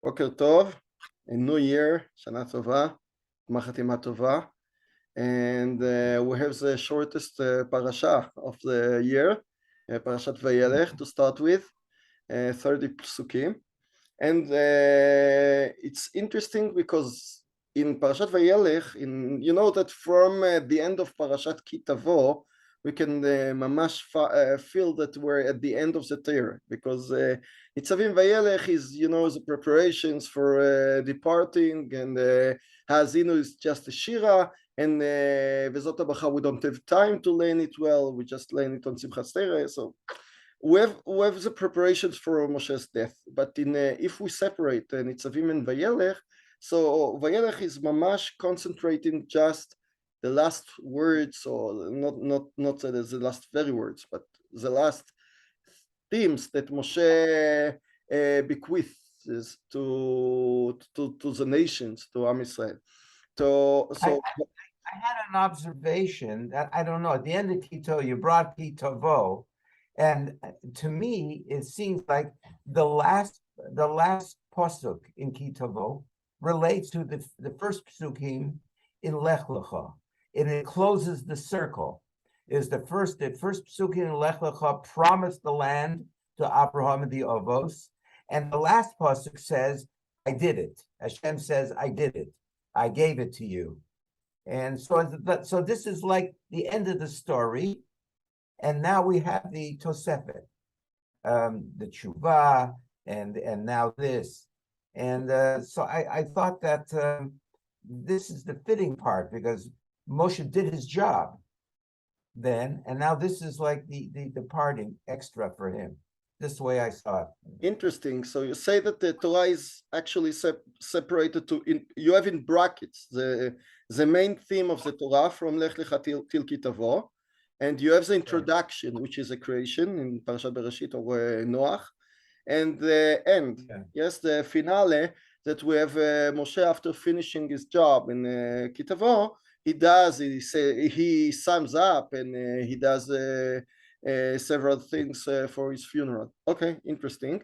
בוקר טוב, a new year, שנה טובה, גמר חתימה טובה, and we have the shortest parasha of the year, Parshat Vayelech to start with, 30 psukim, and it's interesting because in Parshat Vayelech, you know that from the end of Parashat Ki Tavo, we can mamash feel that we're at the end of the Torah, because Nitzavim Vayelech is, the preparations for departing, and Haazinu is just a shira, and Vezot HaBracha we don't have time to learn it well, we just learn it on Simchas Torah, so we have the preparations for Moshe's death. But if we separate Nitzavim and Vayelech, so Vayelech is mamash concentrating just the last words, or not the last very words, but the last themes that Moshe bequeaths to the nations, to Am Yisrael. I had an observation that I don't know. At the end of Kito, you brought Ki Tavo, and to me, it seems like the last pasuk in Ki Tavo relates to the first psukim in Lech Lecha. It closes the circle. Is the first psukim in Lech Lecha promised the land to Abraham and the Ovos, and the last pasuk says, "I did it." Hashem says, "I did it. I gave it to you." And so this is like the end of the story, and now we have the Tosefet, the Tshuva, and now this, and so I thought that this is the fitting part, because Moshe did his job then, and now this is like the parting extra for him. This is the way I saw it. Interesting. So you say that the Torah is actually separated to, you have in brackets the main theme of the Torah from Lech Lecha till Ki Tavo, and you have the introduction, which is a creation in Parshat Bereshit or Noach, and the end, yes, the finale that we have Moshe after finishing his job in Ki Tavo. He sums up, and he does several things for his funeral. Okay, interesting.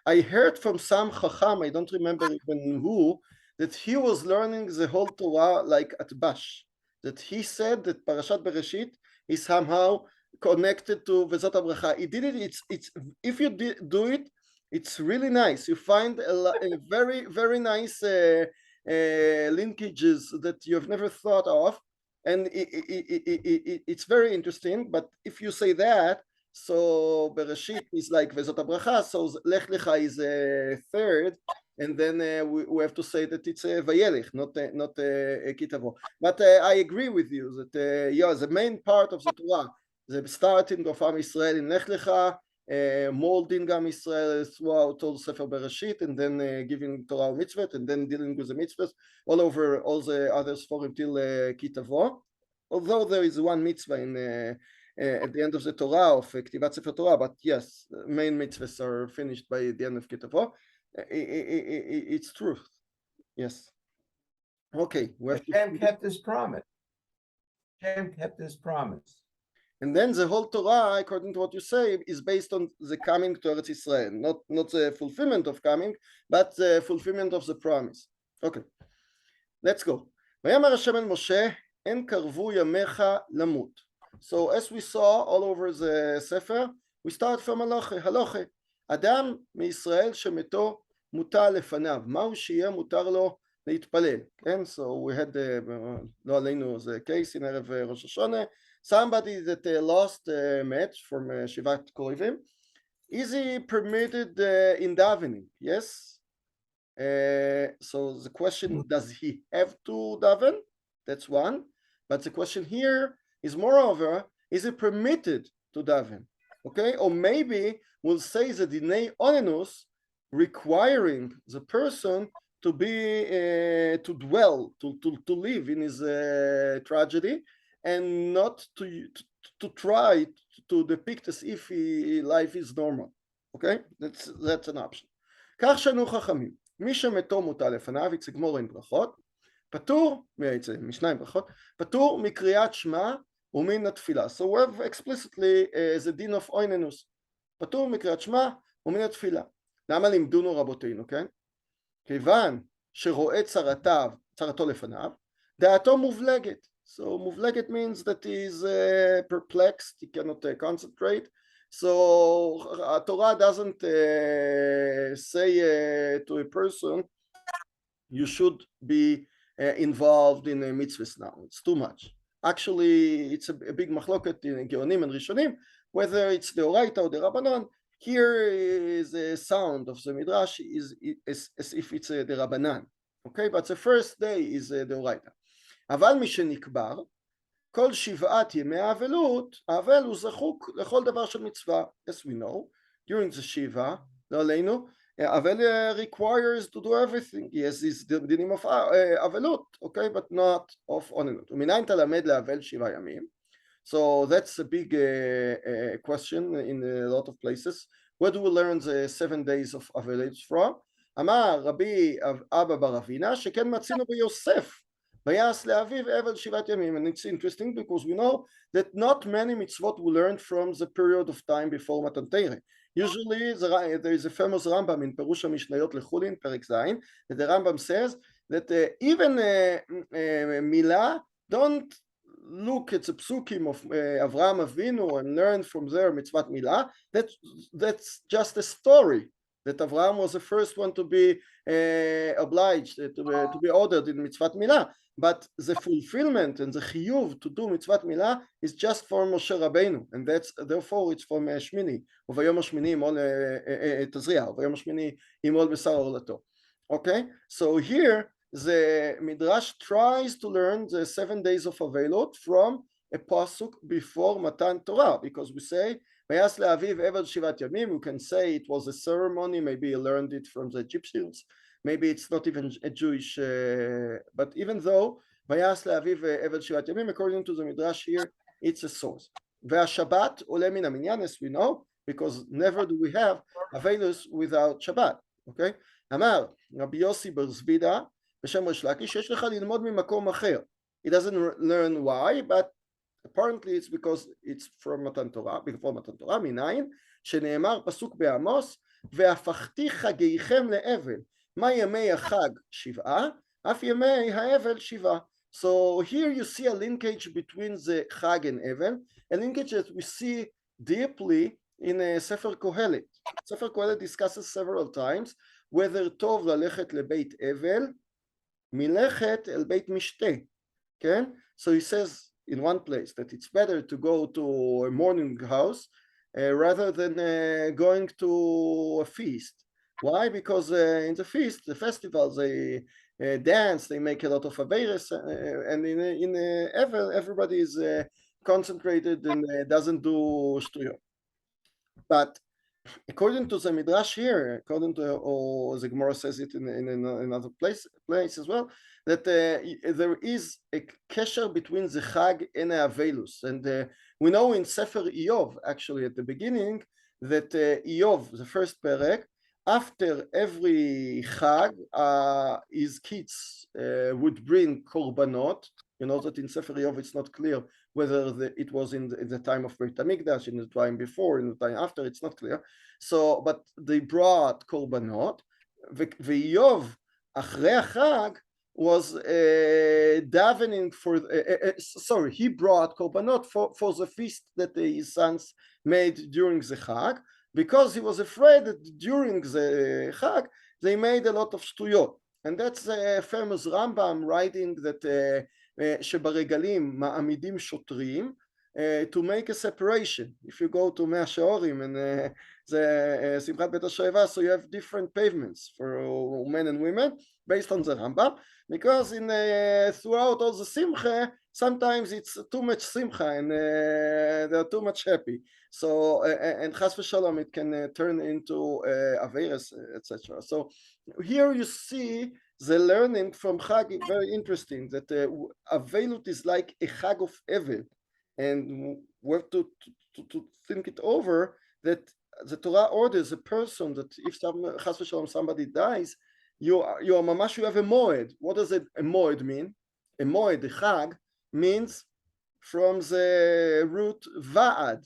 I heard from some Chacham, I don't remember even who, that he was learning the whole Torah like at Bash, that he said that Parashat Bereshit is somehow connected to Vezot HaBracha. He did it. It's if you do it, it's really nice. You find a very, very nice linkages that you have never thought of, and it's very interesting. But if you say that, so Bereshit is like Vezot HaBracha, so Lech Lecha is a third, and then we have to say that it's a Vayelech, not Ki Tavo. But I agree with you that the main part of the Torah, the starting of Am Yisrael in Lech Lecha, molding Am Yisrael throughout all Sefer Bereshit, and then giving Torah mitzvot, and then dealing with the mitzvahs all over all the others for till Ki Tavo. Although there is one mitzvah in at the end of the Torah of Ktivat Sefer Torah, but yes, main mitzvahs are finished by the end of Ki Tavo. It's truth. Yes. Okay. Hashem kept his promise. Hashem kept his promise. And then the whole Torah, according to what you say, is based on the coming to Eretz Yisrael, not the fulfillment of coming, but the fulfillment of the promise. Okay, let's go. ויאמר השם אל משה, אין קרבו ימיך למות. So as we saw all over the Sefer, we start from הלוכה. אדם מישראל שמתו מוטל לפניו. מהו שיהיה מותר לו להתפלל? כן, so we had, לא עלינו, the case in ערב ראש השונה. Somebody that lost a match from Shivat Korivim, is he permitted in davening? Yes. So the question, does he have to daven? That's one. But the question here is, moreover, is he permitted to daven? Okay, or maybe we'll say the dinei onenus, requiring the person to be to dwell, to live in his tragedy, and not to try to depict as if life is normal. Okay, that's an option. כך שנו חכמים, מי שמתו מוטל לפניו, יצא גמור אין ברכות, פטור, משניים ברכות, פטור מקריאת שמע ומן התפילה. So we have explicitly the din of oinenus, פטור מקריאת שמע ומן התפילה. למה לימדונו רבותינו, כן? כיוון שרואה צרתו לפניו, דעתו מובלגת. So מובלגת means that he is perplexed, he cannot concentrate. So Torah doesn't say to a person, you should be involved in mitzvahs now. It's too much. Actually, it's a big machloket in Geonim and Rishonim, whether it's the Oraita or the Rabbanon. Here is the sound of the Midrash is as if it's the Rabbanan. Okay, but the first day is the Oraita. אבל משנקבר, כל שבעת ימי האבלות, האבל הוא זחוק לכל דבר של מצווה. As we know, during the Shiva, לא עלינו, Avel requires to do everything. Yes, it's the dinim of Avelut, okay, but not of Onenut. ומניין תלמד לאבל 7 ימים. So that's a big question in a lot of places. Where do we learn the 7 days of Avelut from? אמר רבי אבא בר אבינה שכן מצינו ביוסף ויעש לאביו אבל 7 ימים. And it's interesting because we know that not many mitzvot we learn from the period of time before Matan Torah. Usually there is a famous Rambam in Perush HaMishnayot Lechulin, Perek Zayin, that the Rambam says that even Milah, don't look at the psukim of Avraham Avinu and learn from there mitzvat Milah. That's just a story that Avraham was the first one to be obliged, to be ordered in mitzvat Milah. But the fulfillment and the chiyuv to do mitzvat milah is just for Moshe Rabbeinu, and that's therefore it's from Shmini. Uvayom Shmini imol Tazria, Uvayom Shmini imol Besar Orlato. Okay, so here the Midrash tries to learn the 7 days of Avelot from a pasuk before Matan Torah, because we say Vayas le'aviv eved shivat yamim. You can say it was a ceremony. Maybe he learned it from the Egyptians. Maybe it's not even a Jewish, but even though Vayas le'aviv eved shivat yamim, according to the Midrash here, it's a source. Ve'ashabat ole min haminyan, as we know, because never do we have Avelus without Shabbat. Okay? Amar Rabbi Yossi bar Zvida b'shem Rish Lakish yesh lecha lilmod mimakom acher. He doesn't learn why, but apparently it's because it's from Matan Torah, before Matan Torah, מניין שנאמר פסוק בעמוס והפכתי חגיכם לאבל. מה ימי החג 7, אף ימי האבל 7. So here you see a linkage between the Chag and Evel, a linkage that we see deeply in Sefer Kehilat. Sefer Kehilat discusses several times whether טוב ללכת לבית אבל מלכת אל בית משתה. Okay? So he says in one place that it's better to go to a mourning house rather than going to a feast. Why? Because in the feast, the festivals, they dance, they make a lot of averes, and in Evel, everybody is concentrated and doesn't do shtuyot. But according to the Midrash here, according to, or the Gemara says it in another place as well, that there is a kesher between the Chag and the Avelus. And we know in Sefer Iyov, actually at the beginning, that Iyov, the first perek, after every Chag, his kids would bring korbanot. You know that in Sefer Iyov it's not clear whether it was in the time of Beit HaMikdash, in the time before, in the time after, it's not clear. So, but they brought korbanot, Iyov, Achrei HaChag, was davening for, sorry, he brought korbanot for the feast that his sons made during the Chag, because he was afraid that during the Chag, they made a lot of shtuyot. And that's a famous Rambam writing that שברגלים מעמידים שוטרים to make a separation. If you go to Mea Sheorim and the Simchat Bet HaShoeva, so you have different pavements for men and women based on the Rambam, because in throughout all the Simcha, sometimes it's too much Simcha and they're too much happy. So and Chas v'Shalom, it can turn into Averes, etc. So here you see the learning from Chag is very interesting, that Avelut is like a Chag of Evel, and we have to think it over, that the Torah orders a person that if Chas v'Shalom somebody dies, you are mamash, you have a moed. What does a moed mean? A moed, a Chag, means from the root Va'ad,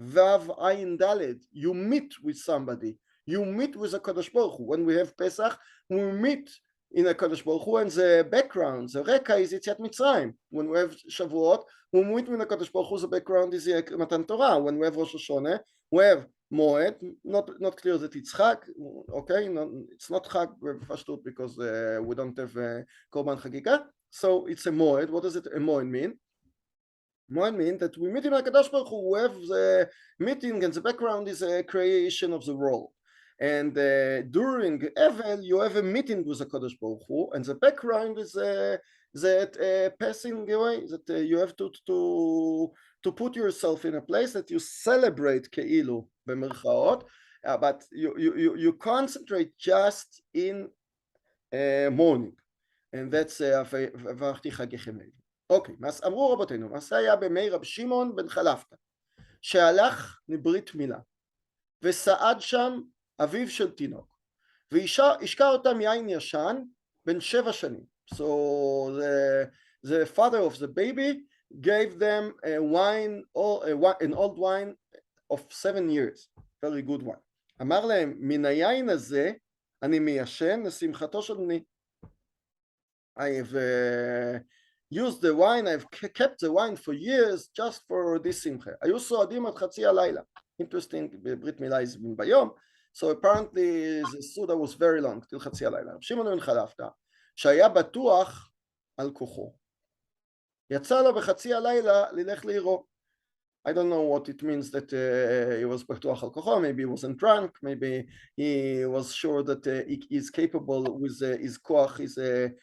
Vav Ayin Daled, you meet with somebody, you meet with HaKadosh Baruch Hu. When we have Pesach, we meet in HaKadosh Baruch Hu, and the background, the reka is Yetziat Mitzrayim. When we have Shavuot, we meet with HaKadosh Baruch Hu, the background is Matan Torah. When we have Rosh Hashanah, we have Moed, not clear that it's Chag, okay, it's not Chag Pashtut because we don't have Korban Chagika, so it's a Moed. What does it, a Moed mean? Moed means that we meet in HaKadosh Baruch Hu, we have the meeting and the background is a creation of the world. And during Evel, you have a meeting with HaKadosh Baruch Hu, and the background is that passing away, that you have to put yourself in a place that you celebrate Keilu במרכאות, but you concentrate just in morning, and that's וערכתי חגיכם לילה. אוקיי, אז אמרו רבותינו, מעשה היה בימי רב שמעון בן חלפתא, שהלך לברית מילה, וסעד שם אביו של תינוק, והשקע אותם יין ישן בן 7 שנים. So the father of the baby gave them a wine, an old wine of 7 years, very good one. אמר להם, מן היין הזה אני מיישן לשמחתו של בני. I have used the wine, I've kept the wine for years just for this שמחה. היו סועדים עד חצי הלילה. Interesting, ברית מילה is ביום, so apparently the Suda was very long, till חצי הלילה. רב שמעון בן חלפתא, שהיה בטוח על כוחו, יצא לו בחצי הלילה ללך לעירו. I don't know what it means that he was בטוח על כוחו, maybe he wasn't drunk, maybe he was sure that he is capable with his כוח, his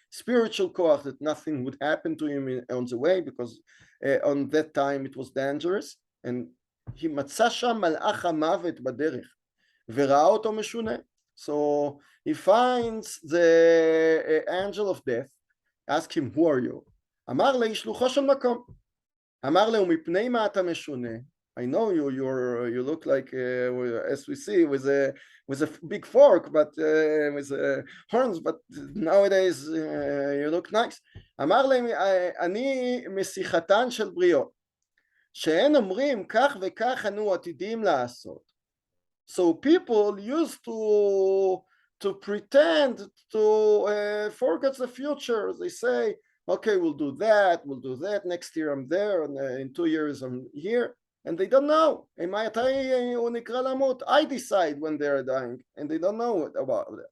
spiritual כוח, that nothing would happen to him on the way, because on that time it was dangerous, and he מצא שם מלאך המוות בדרך, וראה אותו משונה. So he finds the angel of death, ask him, who are you? אמר לי, שלוחו של מקום. אמר לו, מפני מה אתה משונה? I know you, you look like, as we see, with a big fork, but with horns, but nowadays you look nice. אמר להם, אני משיחתן של בריאות, שהן אומרים, כך וכך אנו עתידים לעשות. So people used to pretend to forecast the future. They say, okay, we'll do that, next year I'm there, and in 2 years I'm here, and they don't know. I decide when they're dying, and they don't know about that.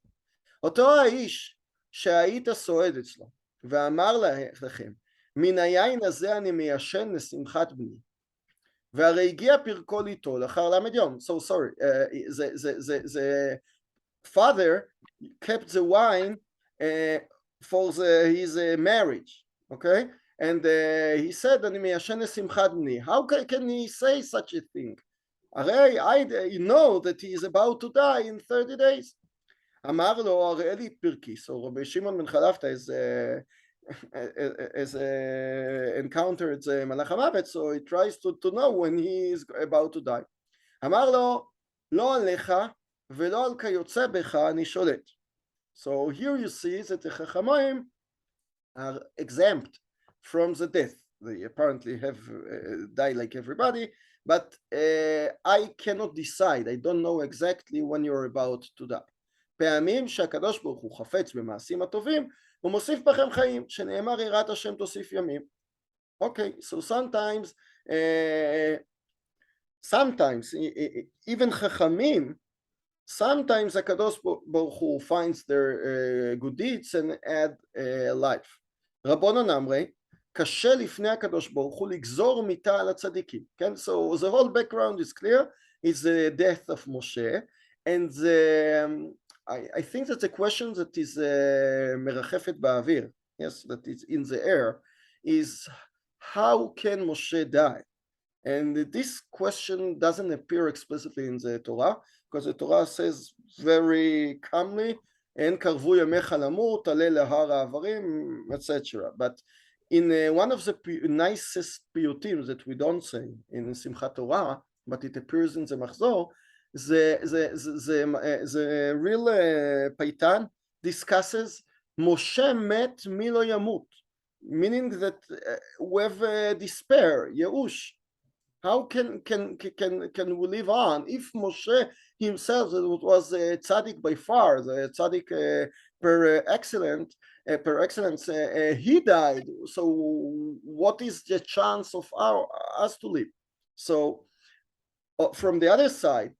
אותו האיש שהיית סועד אצלו, ואמר לכם, מן היין הזה אני מיישן לשמחת בני. והרי הגיע פרקו ליטו לאחר למד יום. So sorry, the father kept the wine for his marriage, okay? And he said, אני מיישן לשמחת בני. How can he say such a thing? הרי you know that he is about to die in 30 days. אמר לו, הראי לי את פרקי. So רבי שמעון בן חלפתא is encountered מלאך המוות, so he tries to know when he is about to die. אמר לו, לא עליך ולא על כיוצא בך אני שולט. So here you see that the Chachamim are exempt from the death. They apparently have died like everybody, but I cannot decide. I don't know exactly when you're about to die. פעמים שהקדוש ברוך הוא חפץ במעשים הטובים, הוא מוסיף בכם חיים, שנאמר יראת השם תוסיף ימים. Okay, so sometimes even חכמים, sometimes הקדוש ברוך הוא finds their good deeds and add life. רבונן אמרי, קשה לפני הקדוש ברוך הוא לגזור מיתה על הצדיקים. כן? So the whole background is clear. It's the death of Moshe, and I think that's a question that is מרחפת באוויר, yes, that is in the air, is how can Moshe die? And this question doesn't appear explicitly in the Torah, because the Torah says very calmly, אין קרבו ימיך למות, עלה להר העברים, etc. But in one of the nicest piyutim that we don't say in Simchat Torah, but it appears in the Machzor, the real Paitan discusses Moshe met milo yamut, meaning that we have despair, Yeush. How can we live on if Moshe himself that was tzaddik by far, the tzaddik per excellence, he died. So what is the chance of us to live? So from the other side,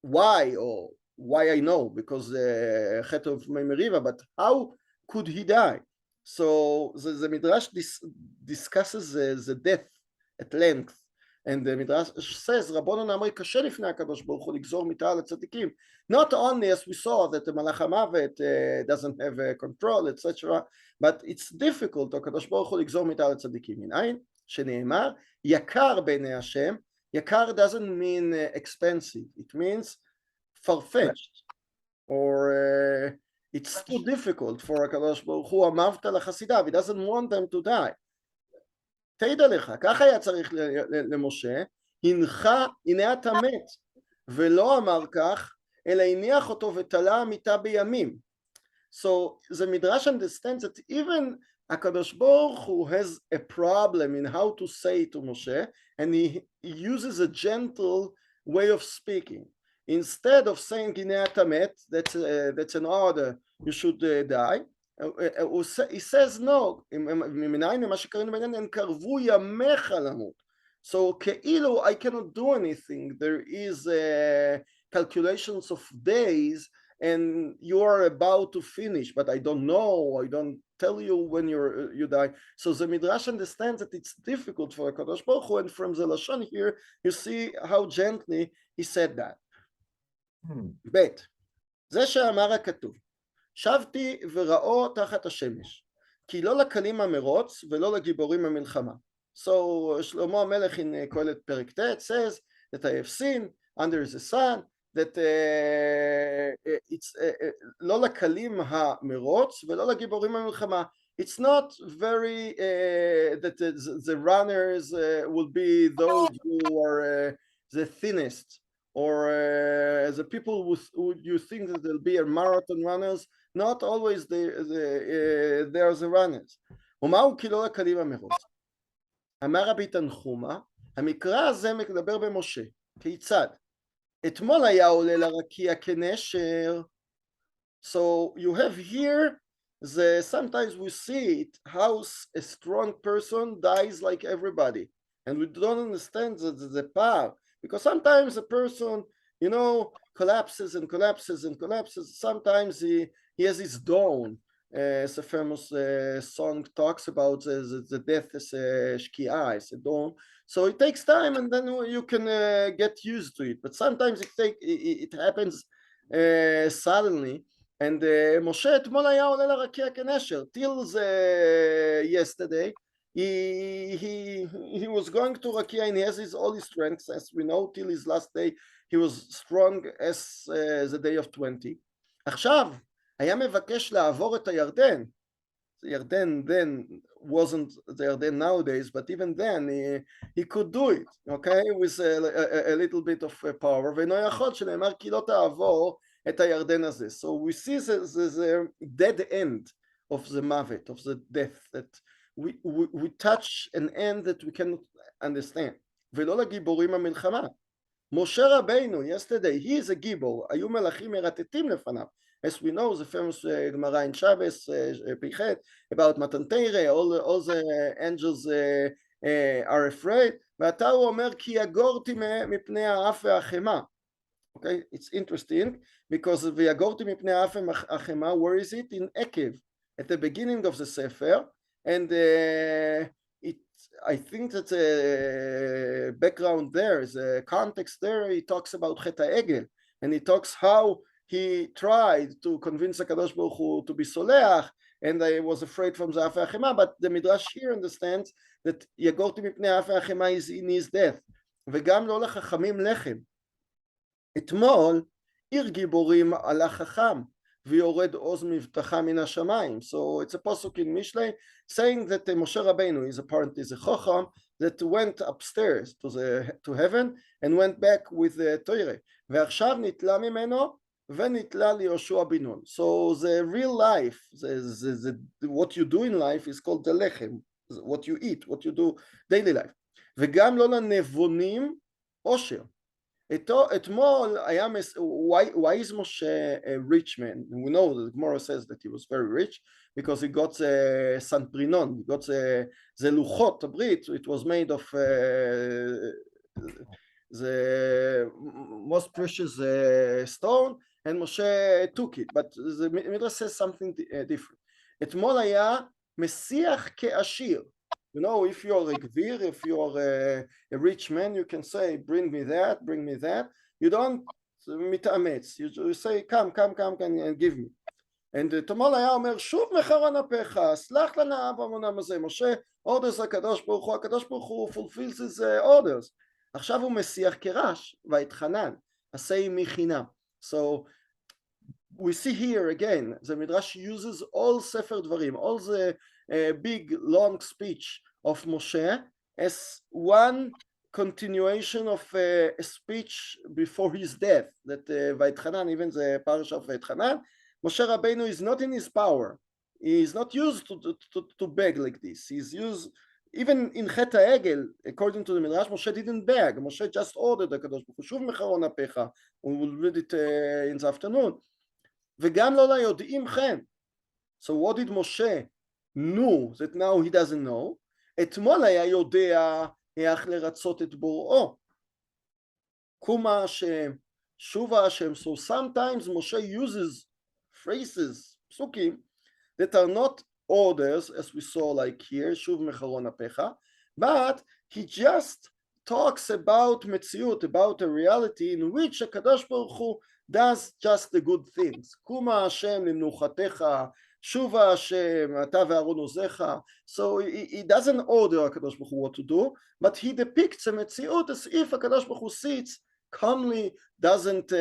why I know, because Chet of Meriva, but how could he die? So the Midrash discusses the death at length, and the Midrash says, Rabbonon Amri kashe lifnei HaKadosh Baruch Hu ligzor mita al tzadikim. Not only, as we saw, that the Malach HaMavet doesn't have control, etc., but it's difficult, HaKadosh Baruch Hu ligzor mita al tzadikim. מנין? שנאמר, יקר בעיני השם. Yakar doesn't mean expensive. It means far-fetched, or it's too difficult for HaKadosh Baruch Hu. אמרת לחסידיו, he doesn't want them to die. תדע לך, ככה היה צריך למשה, הנחה, הנה אתה מת, ולא אמר כך, אלא הניח אותו ותלה מיתה בימים. So the Midrash understands that even HaKadosh Baruch Hu has a problem in how to say to Moshe, and he uses a gentle way of speaking. Instead of saying Hinei ata met, that's an order, you should die, he says no, מנין ממה שקראנו בעניין, הם קרבו ימיך למות. So כאילו I cannot do anything, there is calculations of days, and you are about to finish, but I don't know, I don't tell you when you die. So the Midrash understands that it's difficult for HaKadosh Baruch Hu, and from the Lashon here, you see how gently he said that. ב' זה שאמר הכתוב, שבתי וראו תחת השמש, כי לא לקלים המרוץ ולא לגיבורים המלחמה. So Shlomo HaMelech in Kehilat Perek Tet says that I have seen under the sun that it's לא לקלים המרוץ ולא לגיבורים המלחמה. It's not very that the runners will be those who are the thinnest, or the people who you think that they'll be marathon runners, not always they are the runners. ומהו כי לא לקלים המרוץ? אמר רבי תנחומא, המקרא הזה מדבר במשה, כיצד? אתמול היה עולה לרקיע כנשר. So you have here, sometimes we see it, how a strong person dies like everybody, and we don't understand the power, because sometimes a person, collapses and collapses and collapses. Sometimes he has his dawn. It's a famous song talks about the death as a shki'ah, as a dawn. So it takes time, and then you can get used to it. But sometimes it happens suddenly. And Moshe אתמול היה עולה לרקיע כנשר. Till yesterday, he was going to Rakia, and he has all his strengths, as we know. Till his last day, he was strong as the day of 20. עכשיו, היה מבקש לעבור את הירדן. Yarden then wasn't the Yarden nowadays, but even then he could do it, okay, with a little bit of power. ואינו יכול, שנאמר כי לא תעבור את הירדן הזה. So we see the dead end of the mavet, of the death, that we touch an end that we cannot understand. ולא לגיבורים המלחמה. משה רבינו, yesterday, he is a גיבור, היו מלאכים מרטטים לפניו. As we know, the famous Gemara in Shabbos, Pichet, about Matan Teireh, all the angels are afraid. ועתה הוא אומר, כי יגורתי מפני האף והחמה. Okay, it's interesting, because ויגורתי מפני האף והחמה, where is it? In Ekev, at the beginning of the Sefer, and I think that the background there, the context there, he talks about Chet HaEgel, and he talks how he tried to convince HaKadosh Baruch Hu to be soleach, and I was afraid from the Af HaChema, but the Midrash here understands that יגורתי מפני האף והחמה is in his death. וגם לא לחכמים לחם. אתמול עיר גיבורים עלה חכם, ויורד עוז מבטחה מן השמיים. So it's a pasuk in Mishlei saying that Moshe Rabbeinu is apparently a chacham that went upstairs to heaven and went back with the Torah. ועכשיו נתלה ממנו ונתלה ליהושע בן נון. So the real life, what you do in life is called the lechem, what you eat, what you do daily life. וגם לא לנבונים עושר. אתמול היה, why is Moshe a rich man? We know that Gemara says that he was very rich because he got סנטרינון, he got the לוחות הברית, it was made of the most precious stone, and Moshe took it, but the Midrash says something different. אתמול היה מסיח כעשיר. You know, if you're a gvir, if you're a rich man, you can say, bring me that, bring me that. You don't מתאמץ. You say, come, and give me. And אתמול היה אומר, שוב מחרון אפיך, סלח לנא בעוונם הזה. משה, orders הקדוש ברוך הוא, הקדוש ברוך הוא fulfills his orders. עכשיו הוא מסיח כרש, ויתחנן, עשה עמי חינם. So, we see here again, the Midrash uses all Sefer Dvarim, all the big long speech of Moshe as one continuation of a speech before his death, that Vayetchanan, even the Parshat of Vayetchanan, Moshe Rabbeinu is not in his power. He is not used to beg like this. He's used, even in Chet HaEgel, according to the Midrash, Moshe didn't beg. Moshe just ordered the Kadosh Baruch Hu, שוב מחרון אפיך. We will read it in the afternoon. וגם לא ליודעים כן. So what did Moshe knew that now he doesn't know? אתמול היה יודע איך לרצות את בוראו. קומה השם, שובה השם. So sometimes Moshe uses phrases, פסוקים, that are not orders, as we saw like here, שוב מחרון אפיך, but he just talks about מציאות, about a reality in which הקדוש ברוך הוא does just the good things. קומה השם למנוחתך, שובה השם, אתה ואהרון עוזיך. So he doesn't order הקדוש ברוך הוא what to do, but he depicts a מציאות as if הקדוש ברוך הוא sits calmly, doesn't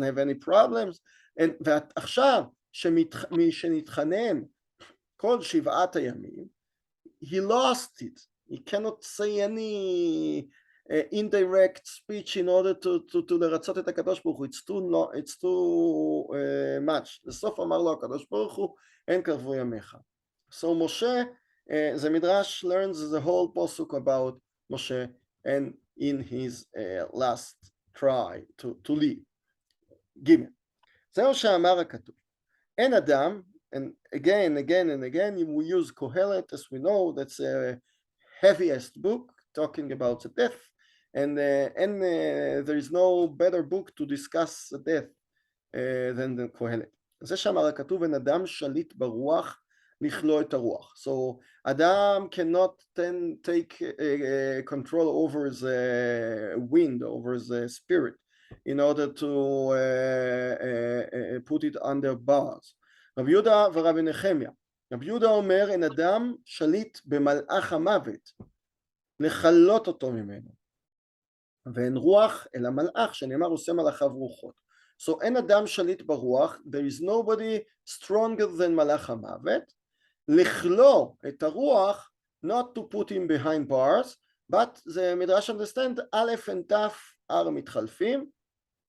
have any problems. ועכשיו שנתחנן כל שבעת הימים, he lost it. He cannot say any indirect speech in order to לרצות את הקדוש ברוך הוא. It's too much. בסוף אמר לו הקדוש ברוך הוא, אין קרבו ימיך. So Moshe, the Midrash learns the whole posuk about Moshe and in his last try to leave. ג' זהו שאמר הכתוב. אין אדם, and again and again we use Kehilat, as we know, that's a heaviest book talking about the death, and there is no better book to discuss the death than the Kehilat. זה שאמר הכתוב, אין אדם שליט ברוח לכלוא את הרוח. So Adam cannot then take control over the wind, over the spirit, in order to put it under bars. רבי יהודה ורבי נחמיה. רבי יהודה אומר, אין אדם שליט במלאך המוות, לחלות אותו ממנו. ואין רוח אלא מלאך, שנאמר עושה מלאכיו רוחות. So אין אדם שליט ברוח, there is nobody stronger than מלאך המוות, לכלוא את הרוח, not to put him behind bars, but the Midrash understand, א' and ת' are מתחלפים,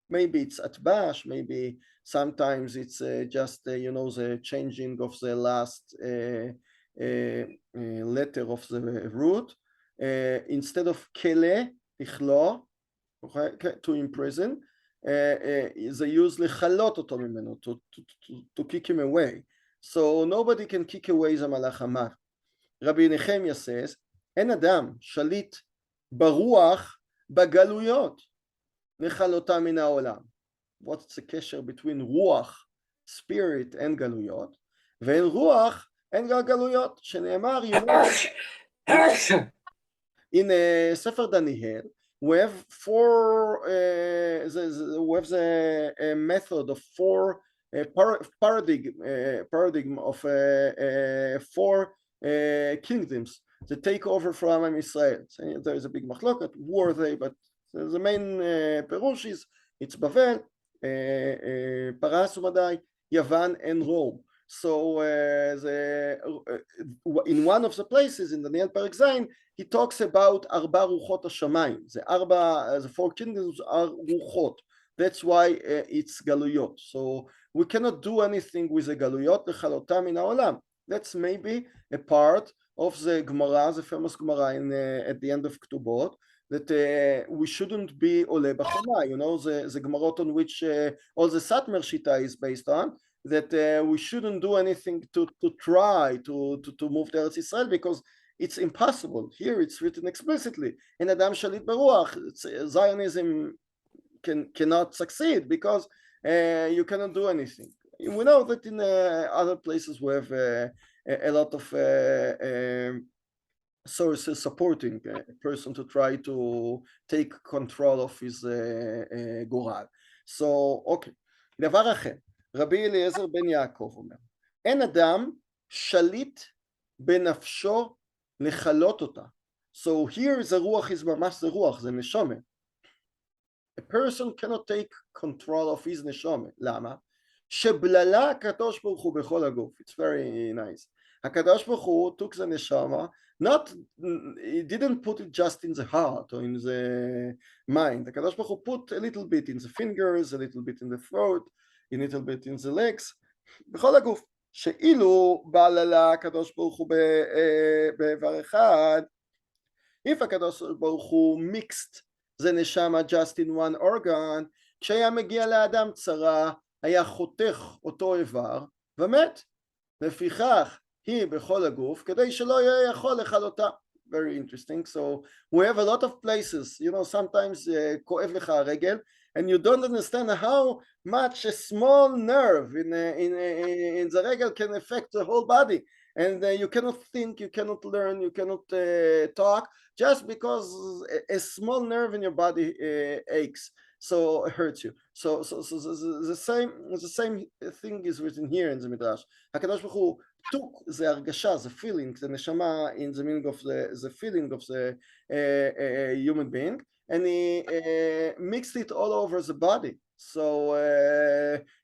maybe it's atbash, maybe sometimes it's just you know, the changing of the last letter of the root, instead of kele, לכלוא, to imprison, they use לכלות אותו ממנו, to kick him away. So nobody can kick away the malach hamar. Rabbi Nehemiah says, אין אדם שליט ברוח בגלויות, לכלותה מן העולם. What's the קשר between רוח, spirit, and גלויות? ואין רוח, אין גלויות, שנאמר, in ספר דניאל, we have the method of four paradigm of four kingdoms that take over from Israel. So there is a big machloket, who are they, but the main perush is it's Bavel, Paras Umadai, Yavan, and Rome. So in one of the places in Daniel Perek Zayin, he talks about Arba Ruchot HaShamayim. The four kingdoms are Ruchot. That's why it's Galuyot. So we cannot do anything with the Galuyot, Lechalota min haolam. That's maybe a part of the Gemara, the famous Gemara at the end of Ketubot, that we shouldn't be ole b'choma, the Gemarot on which all the Satmar Shita is based on, that we shouldn't do anything to try to move to Eretz Yisrael, because it's impossible. Here it's written explicitly, in Adam Shalit Beruach, Zionism cannot succeed because you cannot do anything. We know that in other places we have a lot of sources supporting a person to try to take control of his גורל. So, okay. דבר אחר, רבי אליעזר בן יעקב אומר, אין אדם שליט בנפשו לכלות אותה. So here the רוח is ממש the רוח, זה נשמה. A person cannot take control of his נשמה. למה? שבללה הקדוש ברוך הוא בכל הגוף. It's very nice. הקדוש ברוך הוא took the נשמה, he didn't put it just in the heart or in the mind. הקדוש ברוך הוא put a little bit in the fingers, a little bit in the throat, a little bit in the legs, בכל הגוף. שאילו בללה הקדוש ברוך הוא באיבר אחד, if הקדוש ברוך הוא mixed the נשמה just in one organ, כשהיה מגיע לאדם צרה, היה חותך אותו איבר ומת. לפיכך היא בכל הגוף, כדי שלא יהיה יכול לכלותה. Very interesting. So we have a lot of places, sometimes כואב לך הרגל, and you don't understand how much a small nerve in the רגל can affect the whole body, and you cannot think, you cannot learn, you cannot talk, just because a small nerve in your body aches, so it hurts you. So the same thing is written here in the Midrash. הקדוש ברוך הוא took the הרגשה, the feeling, the neshama in the meaning of the feeling of the human being, and he mixed it all over the body. So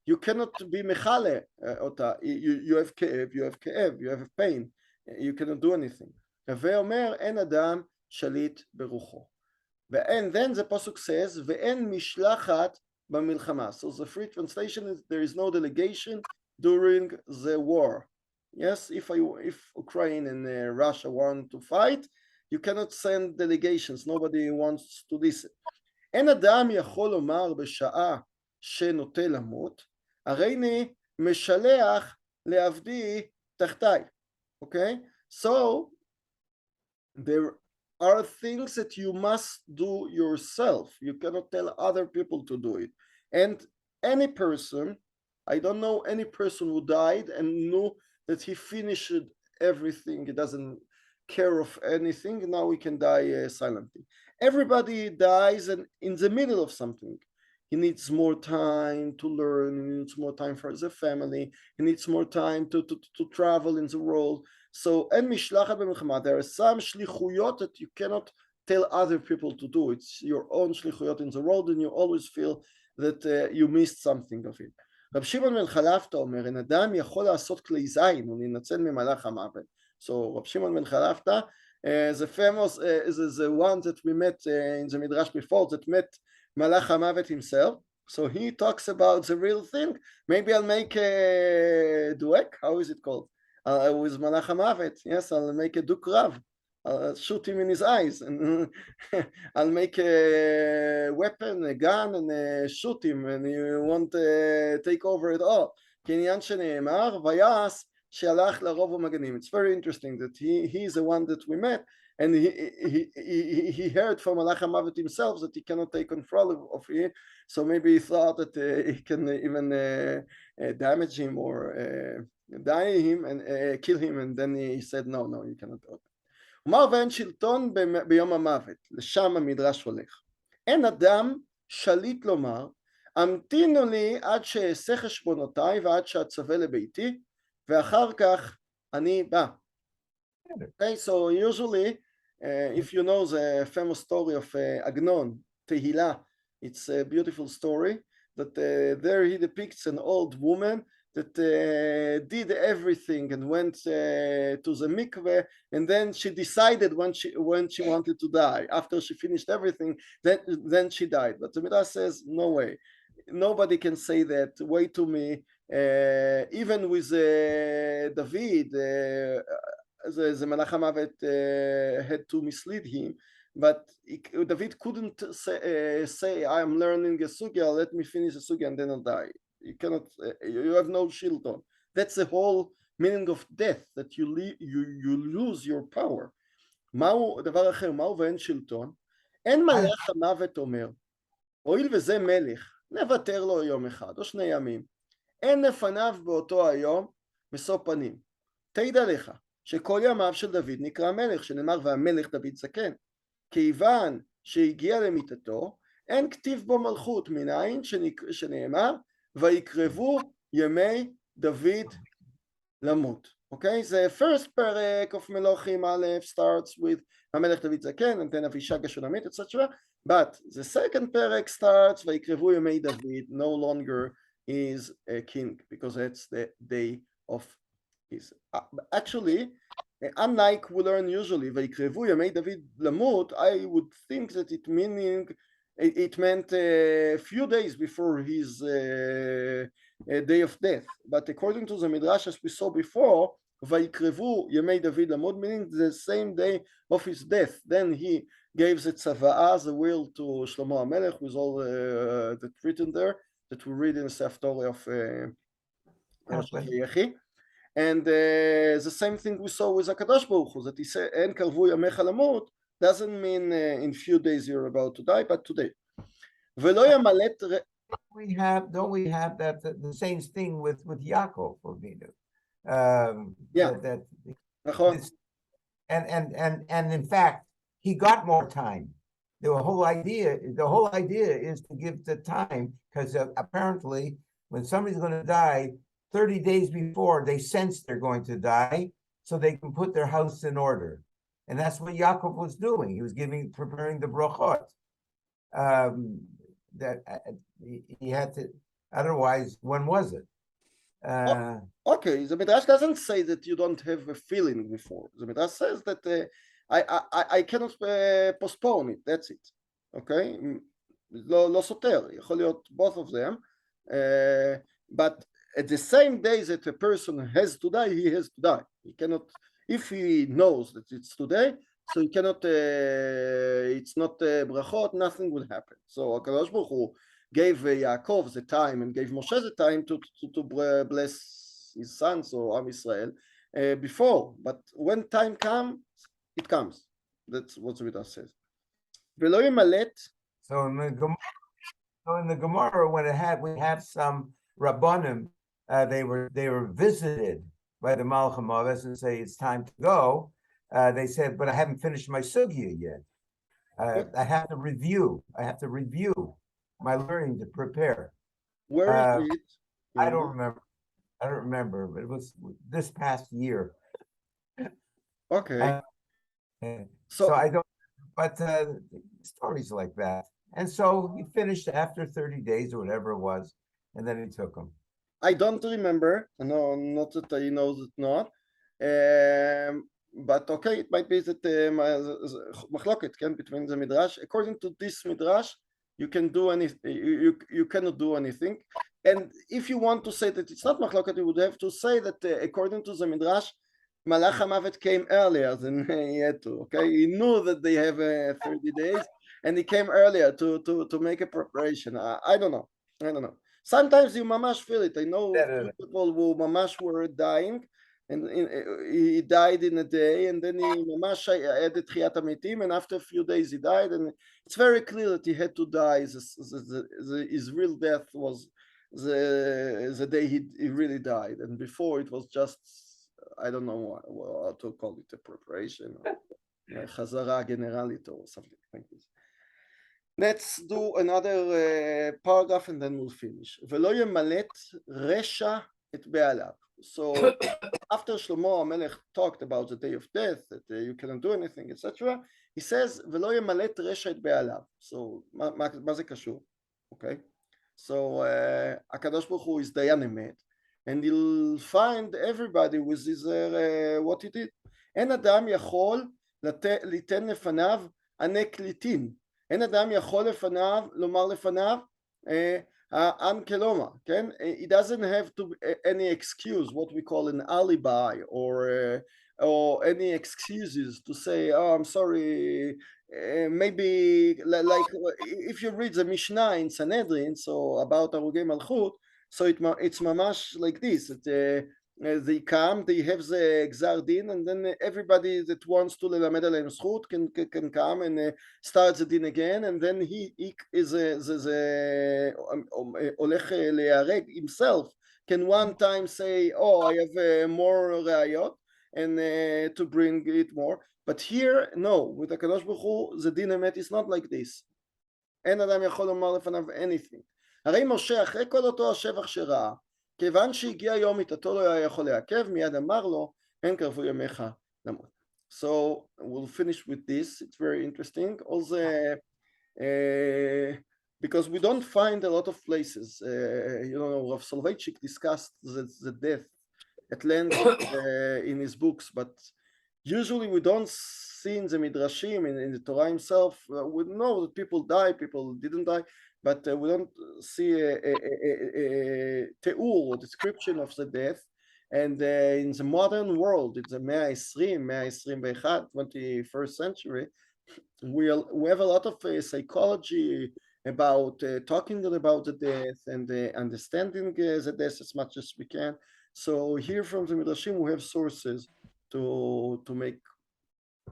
you cannot be mechale אותה. You have כאב, you have pain, you cannot do anything. הווה אומר, אין אדם שליט ברוחו. ואין, then the pasuk says, ואין משלחת במלחמה. So the free translation is, there is no delegation during the war. Yes, if Ukraine and Russia want to fight, you cannot send delegations, nobody wants to listen. אין אדם יכול לומר בשעה שנוטה למות, הריני משלח לעבדי תחתיי. Okay, so there are things that you must do yourself. You cannot tell other people to do it. And any person, I don't know any person who died and knew that he finished everything, he doesn't care of anything, now he can die silently. Everybody dies and in the middle of something. He needs more time to learn, he needs more time for the family, he needs more time to travel in the world. So, אין משלחת במלחמה, there are some shlichuyot that you cannot tell other people to do. It's your own shlichuyot in the world, and you always feel that you missed something of it. רב שמעון בן חלפתא אומר, אין אדם יכול לעשות כלי זין ולהינצל ממלאך המוות. So רב שמעון בן חלפתא, the famous, the one that we met in the Midrash before, that met מלאך המוות himself. So he talks about the real thing. Maybe I'll make a duet, how is it called? With מלאך המוות, yes, I'll make a duk rav. I'll shoot him in his eyes, and I'll make a weapon, a gun, and shoot him, and he won't take over it all. כעניין שנאמר, ויעש שהלך לרוב המגנים. It's very interesting that he is the one that we met, and he heard from מלאך המוות himself that he cannot take control of it, so maybe he thought that he can even damage him or die him and kill him, and then he said, no, you cannot do it. אומר ואין שלטון ביום המוות, לשם המדרש הולך. אין אדם שליט לומר, המתינו לי עד שאעשה חשבונותיי ועד שאצווה לביתי, ואחר כך אני בא. Okay, so usually, if you know the famous story of Agnon, Kehilat, it's a beautiful story, that there he depicts an old woman that did everything and went to the mikveh, and then she decided when she wanted to die. After she finished everything, then she died. But the Midrash says, no way. Nobody can say that. Way to me. Even with David, the Malach HaMavet had to mislead him, but David couldn't say, I am learning a sugya, let me finish the sugya and then I'll die. You cannot, you have no shilton. That's the whole meaning of death, that you lose your power. מהו דבר אחר, מהו ואין שלטון? אין מלאך המוות אומר, הואיל וזה מלך, נוותר לו יום אחד או 2 ימים. אין לפניו באותו היום משוא פנים. תדע לך שכל ימיו של דוד נקרא מלך, שנאמר והמלך דוד זקן. כיוון שהגיע למיתתו, אין כתיב בו מלכות, מנין שנאמר ויקרבו ימי דוד למות. Okay, the first parak of Melachim Aleph starts with Hamelech David Zaken and then Avishag Shulamit, etc. But the second parak starts Vayikrevu Yemei David, no longer is a king because that's the day of his. Actually, unlike we learn usually Vayikrevu Yemei David Lamut, I would think that it meant a few days before his day of death, but according to the Midrash as we saw before, Vayikrevu Yemei David Lamud, meaning the same day of his death. Then he gave the tzava'ah, the will to Shlomo HaMelech with all that written there that we read in the Seftorah of Yechi. And the same thing we saw with HaKadosh Baruch Hu, that he said En karvu yamecha lamut doesn't mean in few days you're about to die, but today. Velo yamalet. Don't we have that the same thing with Yaakov for Vinu? Yeah. And in fact, he got more time. The whole idea is to give the time, because apparently when somebody's going to die 30 days before, they sense they're going to die, so they can put their house in order. And that's what Yaakov was doing. He was preparing the brachot. That he had to, otherwise, when was it? Okay, the Midrash doesn't say that you don't have a feeling before. The Midrash says that I cannot postpone it, that's it. Okay? לא סותר, יכול להיות both of them, but at the same day that a person has to die, he has to die. He cannot, if he knows that it's today, so he cannot, it's not brachot, nothing will happen. So HaKadosh Baruch Hu gave Yaakov the time and gave Moshe the time to bless his sons or Am Yisrael before. But when time comes, it comes. That's what the Midrash says. V'lo yimalet. So in the Gemara, when we have some Rabbanim, they were visited by the Malach HaMavet and say it's time to go. They said, but I haven't finished my sugya yet. I have to review my learning to prepare. Where is it? I don't remember, but it was this past year. Okay. So I don't, but stories like that. And so he finished after 30 days or whatever it was, and then he took him. I don't remember. No, not that I know that not. But okay, it might be that machloket between the midrash. According to this midrash, you can do anything. You cannot do anything. And if you want to say that it's not machloket, you would have to say that according to the midrash, Malach HaMavet came earlier than he had to. Okay, he knew that they have 30 days, and he came earlier to make a preparation. I don't know. Sometimes you mamash feel it. I know people who mamash were dying, and he died in a day, and then he mamash added Chiyat HaMetim, and after a few days he died, and it's very clear that he had to die. His real death was the day he really died, and before it was just, I don't know how to call it, a preparation, or Chazara Generalit or something like this. Let's do another paragraph and then we'll finish. ולא ימלט רשע את בעליו. So after Shlomo HaMelech talked about the day of death, that you cannot do anything, etc., he says ולא ימלט רשע את בעליו. So מה זה קשור? Okay? So הקדוש ברוך הוא is דיין אמת, and he'll find everybody with his what he did. אין אדם יכול ליתן לפניו הנקליטין. אין אדם יכול לפניו, לומר לפניו, אנקלומה, כן? He doesn't have to any excuse, what we call an alibi, or or any excuses to say, oh, I'm sorry, maybe like if you read the Mishnah in Sanhedrin, so about Arugei Malchut, so it's mamash like this. They come, they have the Gzar Din, and then everybody that wants to lelamed aleim zchut can come and start the din again, and then he is הולך להיהרג himself, can one time say, oh, I have more ראיות, and to bring it more. But here, no, with הקדוש ברוך הוא, the דין אמת is not like this. אין אדם יכול לומר לפניו anything. הרי משה, אחרי כל אותו השבח שראה, כיוון שהגיע יום מיתתו לא היה יכול לעכב, מיד אמר לו, הן קרבו ימיך למות. So we'll finish with this. It's very interesting. Also, because we don't find a lot of places. Rav Soloveitchik discussed the death at length in his books, but usually we don't see in the Midrashim, in the Torah himself, we know that people die, people didn't die, but we don't see a te'ur or description of the death. And in the modern world, it's the 21st century, we have a lot of psychology about talking about the death and understanding the death as much as we can. So here from the Midrashim, we have sources to make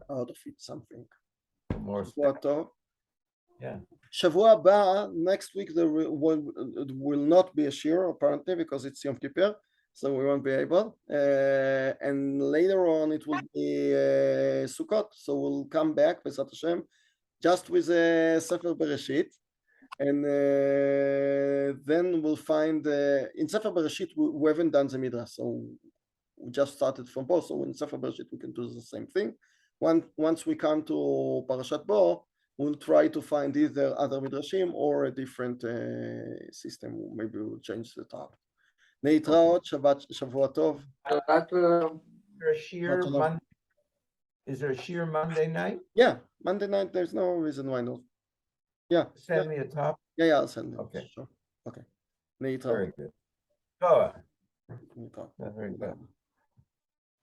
out of it something. More yeah. Shavua הבא, next week there will not be a shiur apparently because it's Yom Kippur, so we won't be able. And later on it will be Sukkot, so we'll come back B'ezrat Hashem just with Sefer Bereshit, and then we'll find in Sefer Bereshit we haven't done the Midrash, so we just started from Bo, so in Sefer Bereshit we can do the same thing. Once we come to Parashat Bo, we'll try to find either other midrashim or a different system. Maybe we'll change the topic. להתראות, שבוע טוב. Is there a shiur Monday night? Yeah, Monday night. There's no reason why not. Yeah. Send me a top. Yeah, I'll send it. Okay. Sure. Okay. להתראות. Very good. Oh, להתראות. very good.